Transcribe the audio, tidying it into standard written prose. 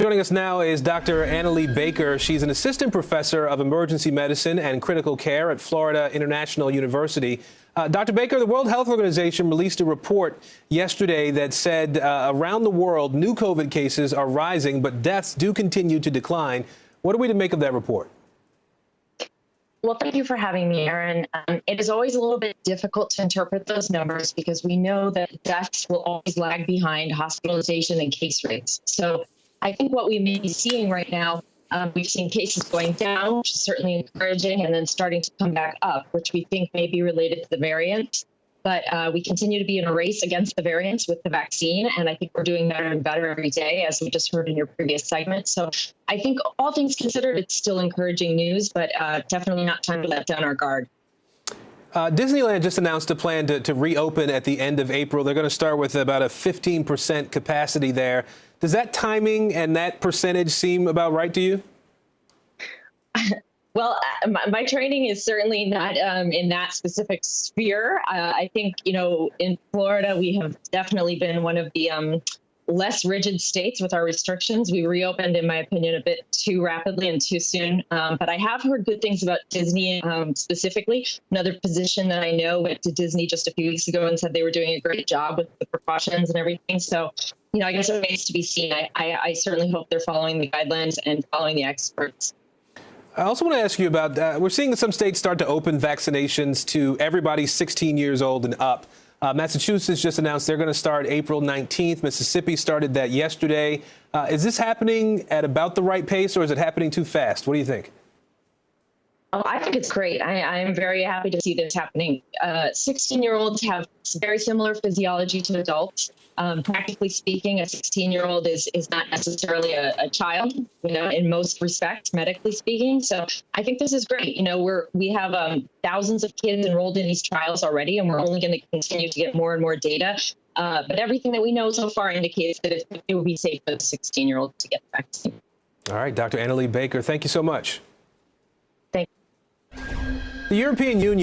Joining us now is Dr. Annalee Baker. She's an assistant professor of emergency medicine and critical care at Florida International University. Dr. Baker, the World Health Organization released a report yesterday that said around the world, new COVID cases are rising, but deaths do continue to decline. What are we to make of that report? Well, thank you for having me, Aaron. It is always a little bit difficult to interpret those numbers because we know that deaths will always lag behind hospitalization and case rates. So I think what we may be seeing right now, we've seen cases going down, which is certainly encouraging, and then starting to come back up, which we think may be related to the variant. But we continue to be in a race against the variants with the vaccine, and I think we're doing better and better every day, as we just heard in your previous segment. So I think all things considered, it's still encouraging news, but definitely not time to let down our guard. Disneyland just announced a plan to reopen at the end of April. They're going to start with about a 15% capacity there. Does that timing and that percentage seem about right to you? Well, my training is certainly not in that specific sphere. I think, in Florida, we have definitely been one of the less rigid states with our restrictions. We reopened, in my opinion, a bit too rapidly and too soon. But I have heard good things about Disney specifically. Another physician that I know went to Disney just a few weeks ago and said they were doing a great job with the precautions and everything. So, I guess it remains to be seen. I certainly hope they're following the guidelines and following the experts. I also want to ask you about, we're seeing some states start to open vaccinations to everybody 16 years old and up. Massachusetts just announced they're going to start April 19th. Mississippi started that yesterday. Is this happening at about the right pace, or is it happening too fast? What do you think? Oh, I think it's great. I'm very happy to see this happening. 16-year-olds have very similar physiology to adults. Practically speaking, a 16-year-old is not necessarily a child, in most respects, medically speaking. So I think this is great. We have thousands of kids enrolled in these trials already, and we're only going to continue to get more and more data. But everything that we know so far indicates that it will be safe for the 16-year-old to get the vaccine. All right, Dr. Annalee Baker, thank you so much. Thank you. The European Union